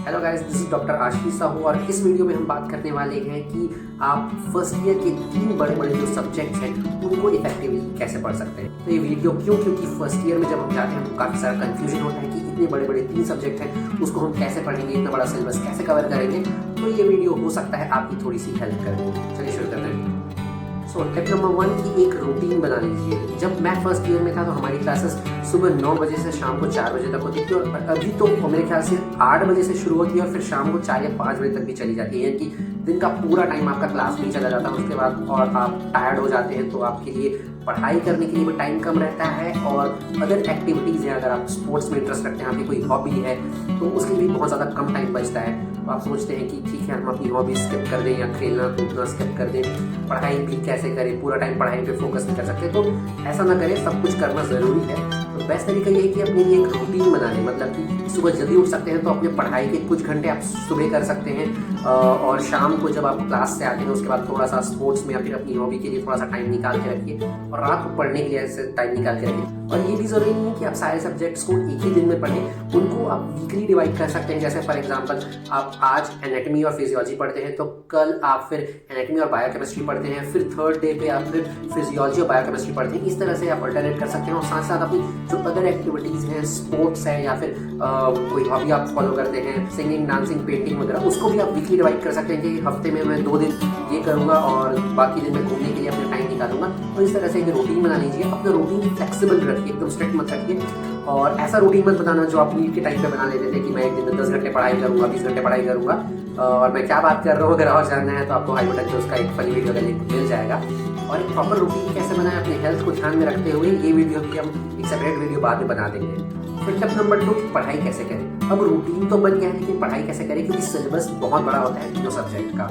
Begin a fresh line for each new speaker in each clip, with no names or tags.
Hello guys, this is doctor Ashish Sahu और इस video में हम बात करने वाले हैं कि आप फर्स्ट ईयर के 3 बड़े बड़े जो सब्जेक्ट हैं उनको इफेक्टिवली कैसे पढ़ सकते हैं। तो ये वीडियो क्योंकि फर्स्ट ईयर में जब हम जाते हैं तो काफ़ी सारा कंफ्यूजन होता है कि इतने बड़े बड़े 3 सब्जेक्ट हैं उसको हम कैसे पढ़ेंगे, इतना बड़ा सिलेबस कैसे कवर करेंगे। तो ये वीडियो हो सकता है आपकी थोड़ी सी हेल्प कर दे। चलिए शुरू करते हैं। सो टिप नंबर 1 की एक रूटीन बना लीजिए। जब मैं फर्स्ट ईयर में था तो हमारी क्लासेस सुबह 9 बजे से शाम को 4 बजे तक होती थी और अभी तो मेरे ख्याल से 8 बजे से शुरू होती है और फिर शाम को 4 या 5 बजे तक भी चली जाती है। यानी कि दिन का पूरा टाइम आपका क्लास में ही चला जाता है। उसके बाद और आप टायर्ड हो जाते हैं तो आपके लिए पढ़ाई करने के लिए भी टाइम कम रहता है और अदर एक्टिविटीज़ हैं, अगर आप स्पोर्ट्स में इंटरेस्ट रखते हैं, आपकी कोई हॉबी है तो उसके लिए भी बहुत ज़्यादा कम टाइम बचता है। तो आप सोचते हैं कि ठीक है हम अपनी हॉबी स्किप कर दें या खेलना कूदना स्किप कर दें, पढ़ाई भी कैसे करें, पूरा टाइम पढ़ाई पे फोकस नहीं कर सकते। तो ऐसा ना करें, सब कुछ करना ज़रूरी है। तो बेस्ट तरीका ये है कि अपने लिए एक रूटीन बना लें। मतलब कि सुबह जल्दी उठ सकते हैं तो अपने पढ़ाई के कुछ घंटे आप सुबह कर सकते हैं और शाम को जब आप क्लास से आते हैं उसके बाद थोड़ा सा स्पोर्ट्स में या फिर अपनी हॉबी के लिए थोड़ा सा टाइम निकाल के रखिए और रात को पढ़ने के लिए ऐसे टाइम निकाल के रखिए। और ये भी ज़रूरी नहीं है कि आप सारे सब्जेक्ट्स को एक ही दिन में पढ़ें, उनको आप वीकली डिवाइड कर सकते हैं। जैसे फॉर एग्जांपल आप आज एनाटॉमी और फिजियोलॉजी पढ़ते हैं तो कल आप फिर एनाटॉमी और बायोकेमिस्ट्री पढ़ते हैं, फिर थर्ड डे पे आप फिर फिजियोलॉजी और बायोकेमिस्ट्री पढ़ते हैं। इस तरह से आप अल्टरनेट कर सकते हैं और साथ साथ अपनी जो अदर एक्टिविटीज़ हैं, स्पोर्ट्स है या फिर कोई हॉबी आप फॉलो करते हैं, सिंगिंग, डांसिंग, पेंटिंग वगैरह, उसको भी आप वीकली डिवाइड कर सकते हैं कि हफ्ते में मैं 2 दिन ये करूँगा और बाकी दिन मैं घूमने के लिए अपना टाइम निकालूंगा। तो इस तरह से एक रूटीन बना लीजिए। अपना रूटीन फ्लेक्सिबल रखिए, एकदम स्ट्रिक्ट मत रखिए और ऐसा रूटीन मत बताना जो आप नीट के टाइम पे बना लेते थे कि मैं एक दिन में 10 घंटे पढ़ाई करूँगा, 20 घंटे पढ़ाई करूँगा। और मैं क्या बात कर रहा हूँ, अगर और जानना है तो आपको आई बटन पे उसका एक फनी वीडियो का लिंक मिल जाएगा। और एक प्रॉपर रूटीन कैसे बनाएं अपने हेल्थ को ध्यान में रखते हुए, ये वीडियो भी हम एक सेपरेट वीडियो बाद में बना देंगे। फिर टिप नंबर 2 की पढ़ाई कैसे करें। अब रूटीन तो बन गया है लेकिन पढ़ाई कैसे करें, क्योंकि सिलेबस बहुत बड़ा होता है तीनों सब्जेक्ट का।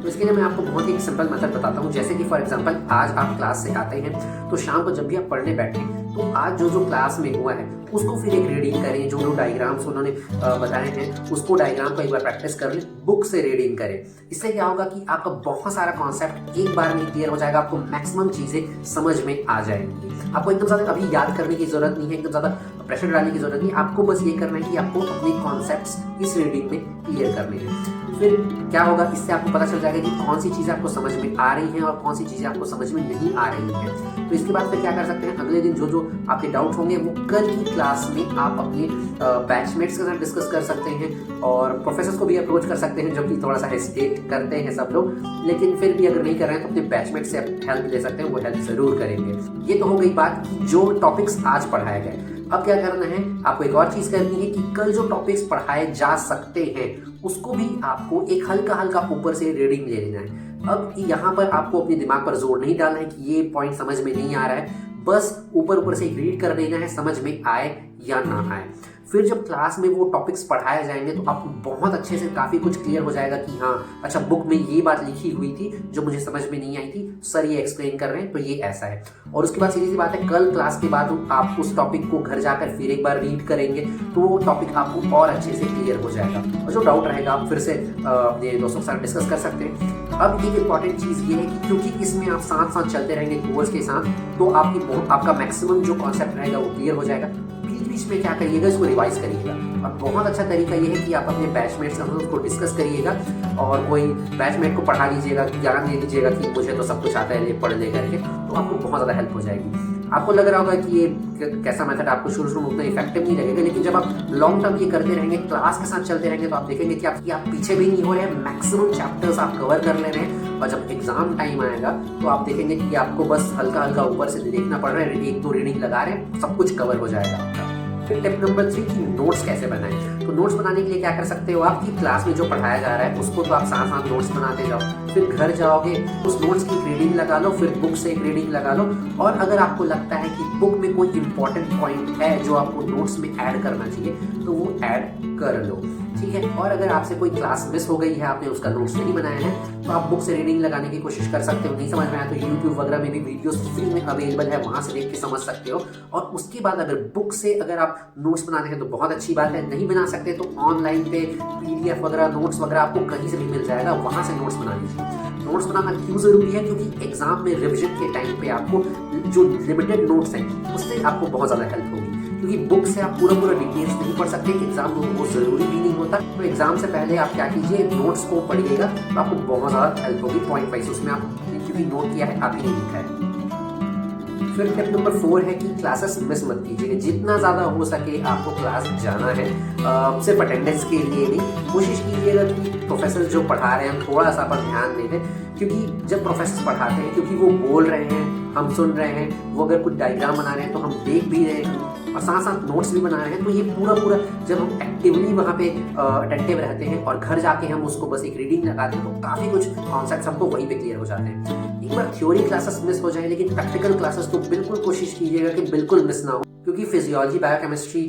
तो इसके लिए मैं आपको बहुत ही सिंपल मेथड बताता हूँ। जैसे कि फॉर एग्जांपल आज आप क्लास से आते हैं तो शाम को जब भी आप पढ़ने बैठें तो आज जो क्लास में हुआ है उसको फिर एक रीडिंग करें। जो डायग्राम्स उन्होंने बताए हैं उसको डायग्राम को एक बार प्रैक्टिस कर लें, बुक से रीडिंग करें। इससे क्या होगा कि आपका बहुत सारा कॉन्सेप्ट एक बार में क्लियर हो जाएगा, आपको मैक्सिमम चीज़ें समझ में आ जाएंगी। आपको एकदम ज़्यादा अभी याद करने की ज़रूरत नहीं है, एकदम ज़्यादा प्रेशर डालने की ज़रूरत नहीं है। आपको बस ये करना है कि आपको अपने कॉन्सेप्ट्स इस रीडिंग में क्लियर करने हैं। फिर क्या होगा, इससे आपको पता चल जाएगा कि कौन सी चीज़ें आपको समझ में आ रही हैं और कौन सी चीज़ें आपको समझ में नहीं आ रही हैं। तो इसके बाद फिर क्या कर सकते हैं, अगले दिन जो आपके डाउट होंगे वो कल की क्लास में आप अपने बैचमेट्स के साथ डिस्कस कर सकते हैं और प्रोफेसर्स को भी अप्रोच कर सकते हैं, जो कि थोड़ा सा हेजिटेट करते हैं सब लोग। लेकिन फिर भी अगर नहीं कर रहे हैं तो अपने बैचमेट से हेल्प ले सकते हैं, वो हेल्प ज़रूर करेंगे। ये तो हो गई बात कि जो टॉपिक्स आज पढ़ाए गए। अब क्या करना है, आपको एक और चीज़ करनी है कि कल जो टॉपिक्स पढ़ाए जा सकते हैं उसको भी आपको एक हल्का हल्का ऊपर से रीडिंग ले लेना है। अब यहाँ पर आपको अपने दिमाग पर जोर नहीं डालना है कि ये पॉइंट समझ में नहीं आ रहा है, बस ऊपर से रीड कर लेना है, समझ में आए या ना आए। फिर जब क्लास में वो टॉपिक्स पढ़ाए जाएंगे तो आपको बहुत अच्छे से काफ़ी कुछ क्लियर हो जाएगा कि हाँ अच्छा, बुक में ये बात लिखी हुई थी जो मुझे समझ में नहीं आई थी, सर ये एक्सप्लेन कर रहे हैं तो ये ऐसा है। और उसके बाद सीधी सी बात है, कल क्लास के बाद आप उस टॉपिक को घर जाकर फिर एक बार रीड करेंगे तो वो टॉपिक आपको और अच्छे से क्लियर हो जाएगा। और जो डाउट रहेगा आप फिर से अपने दोस्तों के साथ डिस्कस कर सकते हैं। अब एक इंपॉर्टेंट चीज़ ये है कि क्योंकि इसमें आप साथ साथ चलते रहेंगे कोर्स के साथ, तो आपका मैक्सिमम जो कॉन्सेप्ट रहेगा वो क्लियर हो जाएगा। बीच में क्या करिएगा, इसको रिवाइज करिएगा। और बहुत अच्छा तरीका ये है कि आप अपने बैचमेट से उसको डिस्कस करिएगा और कोई बैचमेट को पढ़ा लीजिएगा, ज्ञान दे दीजिएगा कि मुझे तो सब कुछ आता है, ये पढ़ ले करके, तो आपको बहुत ज़्यादा हेल्प हो जाएगी। आपको लग रहा होगा कि ये कैसा मेथड आपको शुरू में उतना इफेक्टिव नहीं लगेगा, लेकिन जब आप लॉन्ग टर्म ये करते रहेंगे, क्लास के साथ चलते रहेंगे, तो आप देखेंगे कि आप पीछे भी नहीं हो रहे हैं, मैक्सिमम चैप्टर्स आप कवर कर ले रहे हैं। और जब एग्जाम टाइम आएगा तो आप देखेंगे कि आपको बस हल्का हल्का ऊपर से देखना पड़ रहा है, 1-2 रीडिंग लगा रहे हैं, सब कुछ कवर हो जाएगा आपका। फिर टिप नंबर 3 की नोट्स कैसे बनाएं। तो नोट्स बनाने के लिए क्या कर सकते हो, आपकी क्लास में जो पढ़ाया जा रहा है उसको तो आप साथ साथ नोट्स बनाते जाओ। फिर घर जाओगे उस नोट्स की रीडिंग लगा लो, फिर बुक से एक रीडिंग लगा लो। और अगर आपको लगता है कि बुक में कोई इंपॉर्टेंट पॉइंट है जो आपको नोट्स में ऐड करना चाहिए तो वो ऐड कर लो, ठीक है। और अगर आपसे कोई क्लास मिस हो गई है, आपने उसका नोट्स नहीं बनाया है, तो आप बुक से रीडिंग लगाने की कोशिश कर सकते हो। नहीं समझ में आया तो यूट्यूब वगैरह में भी वीडियोस फ्री में अवेलेबल है, वहां से देख के समझ सकते हो। और उसके बाद अगर बुक से अगर आप नोट्स बनाते हैं तो बहुत अच्छी बात है, नहीं बना सकते तो ऑनलाइन पे PDF वगैरह, नोट्स वगैरह आपको कहीं से भी मिल जाएगा, वहां से नोट्स बना लीजिए। नोट्स बनाना क्यों जरूरी है, क्योंकि एग्जाम में रिविजन के टाइम पे आपको जो लिमिटेड नोट्स हैं उससे आपको बहुत ज़्यादा हेल्प होगी। क्योंकि बुक से आप पूरा पूरा डिटेल्स नहीं पढ़ सकते, एग्जाम में वो जरूरी भी नहीं होता। तो एग्जाम से पहले आप क्या कीजिए, नोट्स को पढ़िएगा तो आपको बहुत ज़्यादा हेल्प होगी पॉइंट वाइज। उसमें आप क्योंकि नोट किया है, आप ही नहीं लिखा है। फिर टिप नंबर 4 है कि क्लासेस मिस मत कीजिएगा। जितना ज़्यादा हो सके आपको क्लास जाना है, सिर्फ अटेंडेंस के लिए नहीं। कोशिश कीजिएगा कि प्रोफेसर जो पढ़ा रहे हैं थोड़ा सा पर ध्यान दे दें, क्योंकि जब प्रोफेसर पढ़ाते हैं, क्योंकि वो बोल रहे हैं, हम सुन रहे हैं, वो अगर कुछ डायग्राम बना रहे हैं तो हम देख भी रहे हैं और साथ साथ नोट्स भी बना रहे हैं। तो ये पूरा जब हम एक्टिवली वहाँ पे अटेंटिव रहते हैं और घर जाके हम उसको बस एक रीडिंग लगाते हैं, तो काफ़ी कुछ कॉन्सेप्ट्स हमको वहीं पे क्लियर हो जाते हैं। एक बार थ्योरी क्लासेस मिस हो जाए, लेकिन प्रैक्टिकल क्लासेस तो बिल्कुल कोशिश कीजिएगा कि बिल्कुल मिस ना हो, क्योंकि फिजियोलॉजी बायोकेमिस्ट्री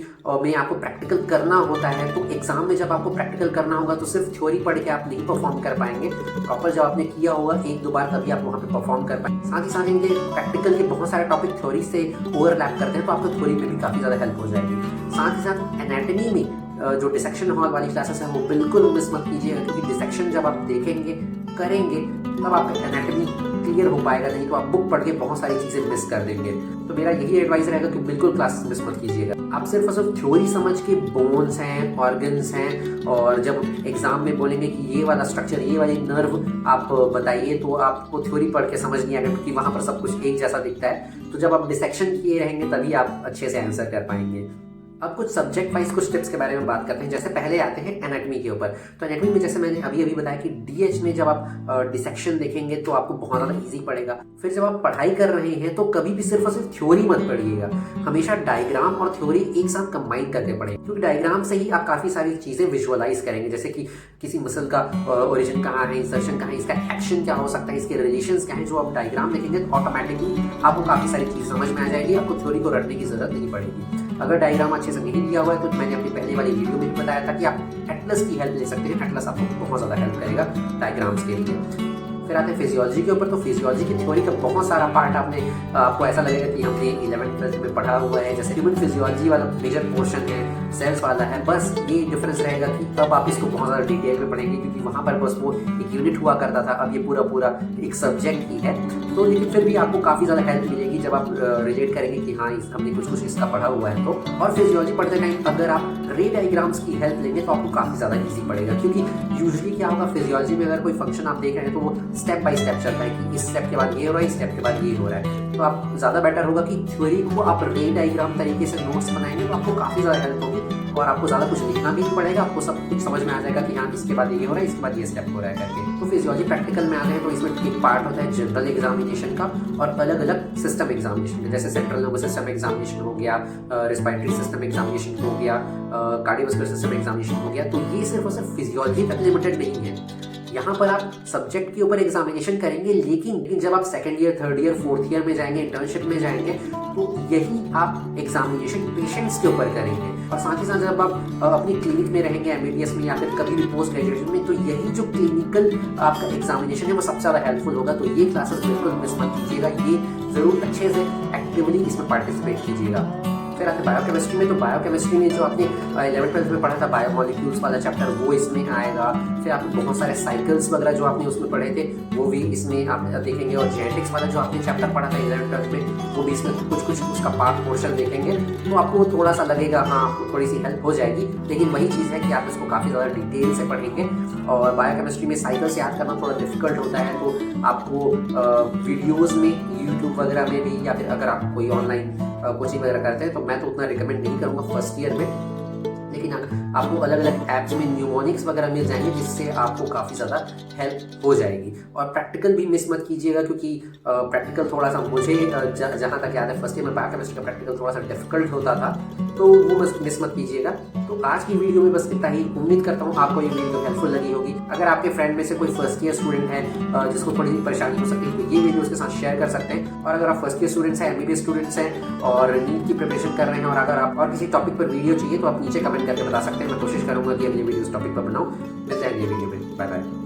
में आपको प्रैक्टिकल करना होता है। तो एग्जाम में जब आपको प्रैक्टिकल करना होगा तो सिर्फ थ्योरी पढ़ के आप नहीं परफॉर्म कर पाएंगे। प्रॉपर जब आपने किया होगा 1-2 बार, तभी आप वहाँ पे परफॉर्म कर पाएंगे। साथ ही साथ इनके प्रैक्टिकल के बहुत सारे टॉपिक थ्योरी से ओवरलैप करते हैं, तो आपको थ्योरी में भी काफ़ी ज़्यादा हेल्प हो जाएगी। साथ ही साथ एनाटॉमी में जो डिसेक्शन हॉल वाली क्लासेस है वो बिल्कुल मिस मत कीजिएगा, क्योंकि डिसेक्शन जब आप देखेंगे करेंगे तब आपका एनाटॉमी क्लियर हो पाएगा, नहीं तो आप बुक पढ़ के बहुत सारी चीज़ें मिस कर देंगे। तो मेरा यही एडवाइस रहेगा कि बिल्कुल क्लासेस मिस मत कीजिएगा। आप सिर्फ और सिर्फ थ्योरी समझ के बोन्स हैं, ऑर्गन्स हैं, और जब एग्जाम में बोलेंगे कि ये वाला स्ट्रक्चर, ये वाली नर्व आप बताइए, तो आपको थ्योरी पढ़ के समझ नहीं आएगा, क्योंकि वहाँ पर सब कुछ एक जैसा दिखता है। तो जब आप डिसेक्शन किए रहेंगे तभी आप अच्छे से आंसर कर पाएंगे। अब कुछ सब्जेक्ट वाइज कुछ टिप्स के बारे में बात करते हैं। जैसे पहले आते हैं एनाटॉमी के ऊपर। तो एनाटॉमी में जैसे मैंने अभी बताया कि डीएच में जब आप डिसेक्शन देखेंगे तो आपको बहुत ज़्यादा इजी पड़ेगा। फिर जब आप पढ़ाई कर रहे हैं तो कभी भी सिर्फ और सिर्फ थ्योरी मत पढ़िएगा, हमेशा डायग्राम और थ्योरी एक साथ कंबाइन करके पढ़ें, क्योंकि डायग्राम से ही आप काफ़ी सारी चीज़ें विजुअलाइज करेंगे, जैसे कि किसी मसल का ओरिजिन कहाँ है, इंसर्शन कहाँ है, इसका एक्शन क्या हो सकता है, इसके रिलेशंस क्या है। जो आप डायग्राम देखेंगे तो ऑटोमेटिकली आपको काफ़ी सारी चीज़ समझ में आ जाएगी, आपको थ्योरी को रटने की जरूरत नहीं पड़ेगी। अगर डायग्राम अच्छे से नहीं दिया हुआ है तो मैंने अपनी पहले वाली वीडियो में भी बताया था कि आप एटलस की हेल्प ले सकते हैं। एटलस आपको बहुत ज़्यादा हेल्प करेगा डायग्राम्स के लिए। फिर आते हैं फिजियोलॉजी के ऊपर। तो फिजियोलॉजी की थ्योरी का बहुत सारा पार्ट आपको ऐसा लगेगा कि हमने 11th-12th में पढ़ा हुआ है। जैसे ह्यूमन फिजियोलॉजी वाला मेजर पोर्शन है, सेल्स वाला है, बस ये डिफरेंस रहेगा कि अब आप इसको बहुत ज़्यादा डिटेल में पढ़ेंगे, क्योंकि वहाँ पर बस वो एक यूनिट हुआ करता था, अब ये पूरा एक सब्जेक्ट ही है। तो लेकिन फिर भी आपको काफ़ी ज़्यादा हेल्प मिलेगी जब आप रिलेट करेंगे कि हाँ हमने कुछ इसका पढ़ा हुआ है। तो और फिजियोलॉजी पढ़ते टाइम अगर आप रे डायग्राम्स की हेल्प लेंगे तो आपको काफ़ी ज़्यादा ईजी पड़ेगा, क्योंकि यूजुअली क्या होगा फिजियोलॉजी में, अगर कोई फंक्शन आप देख रहे हैं तो वो स्टेप बाय स्टेप चलता है कि इस स्टेप के बाद ये हो रहा है, इस स्टेप के बाद ये हो रहा है। तो आप ज़्यादा बेटर होगा कि थ्योरी को आप रे डायग्राम तरीके से नोट्स बनाएंगे तो आपको काफ़ी ज़्यादा हेल्प होगी और आपको ज़्यादा कुछ लिखना भी नहीं पड़ेगा। आपको सब कुछ समझ में आ जाएगा कि हाँ इसके बाद ये हो रहा है, इसके बाद ये स्टेप हो रहा है करके। तो फिजियोलॉजी प्रैक्टिकल में आते हैं तो इसमें एक पार्ट होता है जनरल एग्जामिनेशन का और अलग अलग सिस्टम एग्जामिनेशन का। जैसे सेंट्रल नर्वस सिस्टम एग्जामिनेशन हो गया, रिस्पायरेटरी सिस्टम एग्जामिनेशन हो गया, कार्डियोवास्कुलर सिस्टम एग्जामिनेशन हो गया। तो ये सिर्फ और सिर्फ फिजियोलॉजी तक लिमिटेड नहीं है। यहाँ पर आप सब्जेक्ट के ऊपर एग्जामिनेशन करेंगे, लेकिन जब आप second year, third year, fourth year में जाएंगे, इंटर्नशिप में जाएंगे, तो यही आप एग्जामिनेशन पेशेंट्स के ऊपर करेंगे। और साथ ही साथ जब आप अपनी क्लिनिक में रहेंगे, एमबीबीएस में या फिर कभी भी पोस्ट ग्रेजुएशन में, तो यही जो क्लिनिकल आपका एग्जामिनेशन है वो सबसे ज़्यादा हेल्पफुल होगा। तो ये क्लासेस बिल्कुल मिस मत कीजिएगा, ये ज़रूर अच्छे से एक्टिवली इसमें पार्टिसिपेट कीजिएगा। फिर आते हैं बायोकेमिस्ट्री में। तो बायोकेमिस्ट्री में जो आपने 11th-12th में पढ़ा था बायोमोलिक्यूल्स वाला चैप्टर, वो इसमें आएगा। फिर आपको बहुत सारे साइकिल्स वगैरह जो आपने उसमें पढ़े थे वो भी इसमें आप देखेंगे, और जेनेटिक्स वाला जो आपने चैप्टर पढ़ा था 11th-12th में वो भी इसमें कुछ उसका पार्ट पोर्शन देखेंगे। तो आपको थोड़ा सा लगेगा हाँ आपको थोड़ी सी हेल्प हो जाएगी, लेकिन वही चीज़ है कि आप इसको काफ़ी ज़्यादा डिटेल से पढ़ेंगे। और बायोकेमिस्ट्री में साइकिल्स याद करना थोड़ा डिफिकल्ट होता है, तो आपको वीडियोज़ में यूट्यूब वगैरह में भी, या फिर अगर आप कोई ऑनलाइन कोचिंग वगैरह करते हैं तो मैं तो उतना रिकमेंड नहीं करूँगा फर्स्ट ईयर में, लेकिन आपको अलग अलग ऐप्स में न्यूमोनिक्स वगैरह मिल जाएंगे, जिससे आपको काफ़ी ज़्यादा हेल्प हो जाएगी। और प्रैक्टिकल भी मिस मत कीजिएगा, क्योंकि प्रैक्टिकल थोड़ा सा मुझे जहाँ तक याद है फर्स्ट ईयर में बायोकेमिस्ट्री का प्रैक्टिकल थोड़ा सा डिफिकल्ट होता था, तो वो मिस मत कीजिएगा। तो आज की वीडियो में बस इतना ही। उम्मीद करता हूँ आपको ये वीडियो हेल्पफुल लगी होगी। अगर आपके फ्रेंड में से कोई फर्स्ट ईयर स्टूडेंट है जिसको थोड़ी परेशानी हो सकती है, तो ये वीडियो उसके साथ शेयर कर सकते हैं। और अगर आप फर्स्ट ईयर स्टूडेंट्स हैं, एमबीबीएस स्टूडेंट्स हैं और नीट की प्रिपरेशन कर रहे हैं, और अगर आप और किसी टॉपिक पर वीडियो चाहिए तो आप नीचे कमेंट करके बता सकते हैं। मैं कोशिश करूँगा कि अगली वीडियो इस टॉपिक पर बनाऊँ। मिलते हैं अगली वीडियो में। Bye bye.